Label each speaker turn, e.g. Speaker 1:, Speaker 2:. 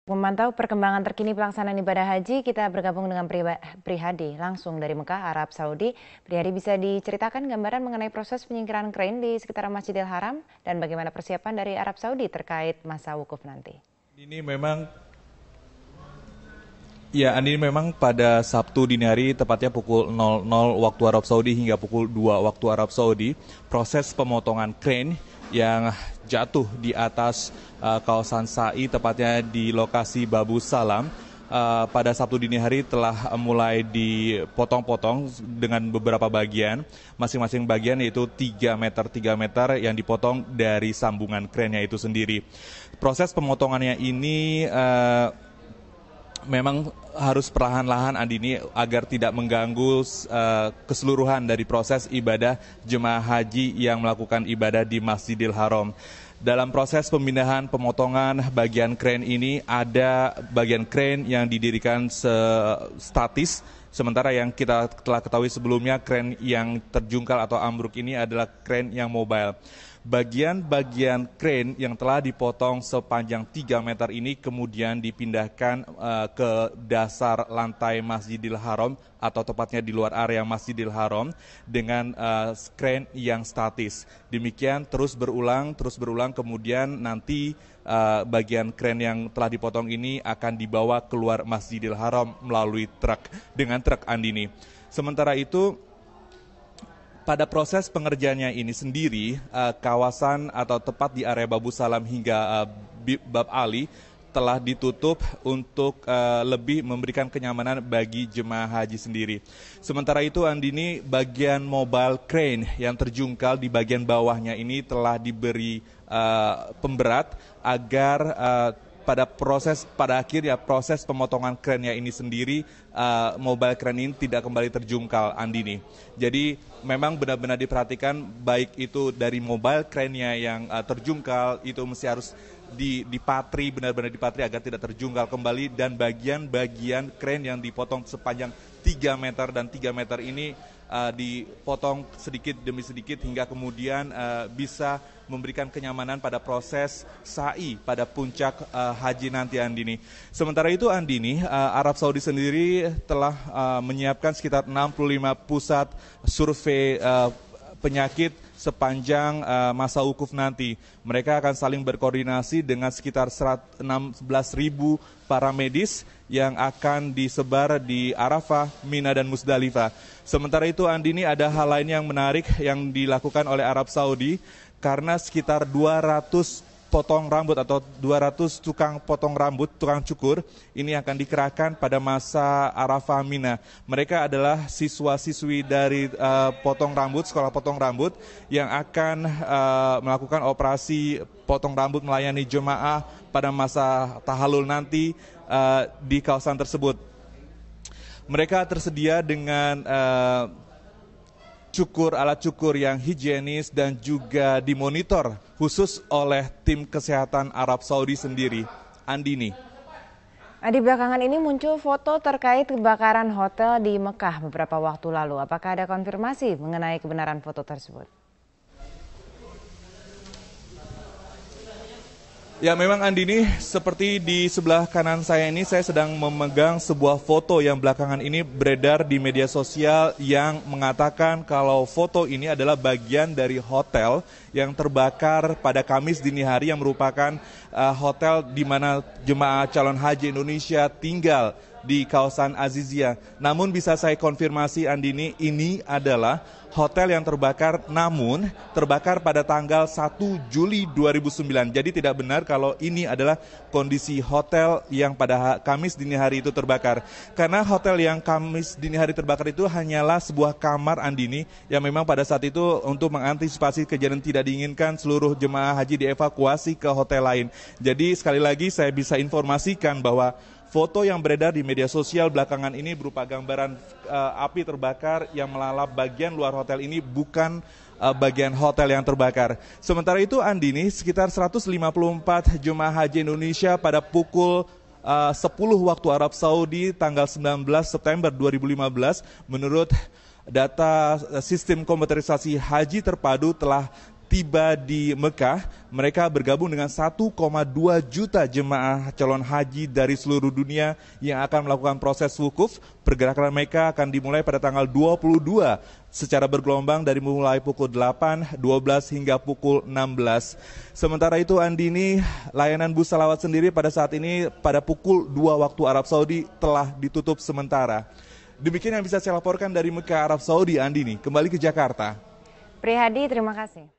Speaker 1: Memantau perkembangan terkini pelaksanaan ibadah haji, kita bergabung dengan Prihadi langsung dari Mekah, Arab Saudi. Prihadi, bisa diceritakan gambaran mengenai proses penyingkiran krain di sekitar Masjidil Haram dan bagaimana persiapan dari Arab Saudi terkait masa wukuf nanti?
Speaker 2: Ini memang pada Sabtu dini hari, tepatnya pukul 00 waktu Arab Saudi hingga pukul 2 waktu Arab Saudi, proses pemotongan krain yang jatuh di atas kawasan Sa'i, tepatnya di lokasi Babu Salam, pada Sabtu dini hari telah mulai dipotong-potong dengan beberapa bagian. Masing-masing bagian yaitu 3 meter yang dipotong dari sambungan krennya itu sendiri. Proses pemotongannya ini memang harus perlahan-lahan, Andini, agar tidak mengganggu keseluruhan dari proses ibadah jemaah haji yang melakukan ibadah di Masjidil Haram. Dalam proses pemindahan pemotongan bagian kren ini, ada bagian kren yang didirikan statis, sementara yang kita telah ketahui sebelumnya, kren yang terjungkal atau ambruk ini adalah kren yang mobile. Bagian-bagian kren yang telah dipotong sepanjang 3 meter ini kemudian dipindahkan ke dasar lantai Masjidil Haram, atau tepatnya di luar area Masjidil Haram dengan kren yang statis. Demikian terus berulang, kemudian nanti bagian kren yang telah dipotong ini akan dibawa keluar Masjidil Haram melalui truk, Andini. Sementara itu, pada proses pengerjaannya ini sendiri, kawasan atau tepat di area Babu Salam hingga Bab Ali telah ditutup untuk lebih memberikan kenyamanan bagi jemaah haji sendiri. Sementara itu, Andini, bagian mobile crane yang terjungkal di bagian bawahnya ini telah diberi pemberat agar pada akhirnya proses pemotongan krennya ini sendiri, mobile crane ini tidak kembali terjungkal, Andini. Jadi memang benar-benar diperhatikan, baik itu dari mobile crane-nya yang terjungkal itu mesti harus benar-benar dipatri agar tidak terjungkal kembali, dan bagian-bagian crane yang dipotong sepanjang 3 meter dan 3 meter ini dipotong sedikit demi sedikit hingga kemudian bisa memberikan kenyamanan pada proses sa'i pada puncak haji nanti, Andini. Sementara itu, Andini, Arab Saudi sendiri telah menyiapkan sekitar 65 pusat survei penyakit sepanjang masa wukuf nanti. Mereka akan saling berkoordinasi dengan sekitar 16.000 para medis yang akan disebar di Arafah, Mina, dan Musdalifah. Sementara itu, Andini, ada hal lain yang menarik yang dilakukan oleh Arab Saudi, karena sekitar 200 potong rambut atau 200 tukang potong rambut, tukang cukur, ini akan dikerahkan pada masa Arafah, Mina. Mereka adalah siswa-siswi dari sekolah potong rambut yang akan melakukan operasi potong rambut melayani jemaah pada masa tahallul nanti di kawasan tersebut. Mereka tersedia dengan alat cukur yang higienis dan juga dimonitor khusus oleh tim kesehatan Arab Saudi sendiri, Andini.
Speaker 1: Di belakangan ini muncul foto terkait kebakaran hotel di Mekah beberapa waktu lalu. Apakah ada konfirmasi mengenai kebenaran foto tersebut?
Speaker 2: Ya, memang, Andini, seperti di sebelah kanan saya ini, saya sedang memegang sebuah foto yang belakangan ini beredar di media sosial yang mengatakan kalau foto ini adalah bagian dari hotel yang terbakar pada Kamis dini hari, yang merupakan hotel di mana jemaah calon haji Indonesia tinggal di kawasan Azizia. Namun bisa saya konfirmasi, Andini, ini adalah hotel yang terbakar, namun terbakar pada tanggal 1 Juli 2009. Jadi tidak benar kalau ini adalah kondisi hotel yang pada Kamis dini hari itu terbakar. Karena hotel yang Kamis dini hari terbakar itu hanyalah sebuah kamar, Andini, yang memang pada saat itu untuk mengantisipasi kejadian tidak diinginkan, seluruh jemaah haji dievakuasi ke hotel lain. Jadi sekali lagi saya bisa informasikan bahwa foto yang beredar di media sosial belakangan ini berupa gambaran api terbakar yang melalap bagian luar hotel ini, bukan bagian hotel yang terbakar. Sementara itu, Andini, sekitar 154 jemaah haji Indonesia pada pukul 10 waktu Arab Saudi tanggal 19 September 2015, menurut data sistem komputerisasi haji terpadu telah tiba di Mekah, mereka bergabung dengan 1,2 juta jemaah calon haji dari seluruh dunia yang akan melakukan proses wukuf. Pergerakan mereka akan dimulai pada tanggal 22 secara bergelombang dari mulai pukul 8, 12 hingga pukul 16. Sementara itu Andini, layanan bus salawat sendiri pada saat ini pada pukul 2 waktu Arab Saudi telah ditutup sementara. Demikian yang bisa saya laporkan dari Mekah, Arab Saudi, Andini. Kembali ke Jakarta.
Speaker 1: Prihadi, terima kasih.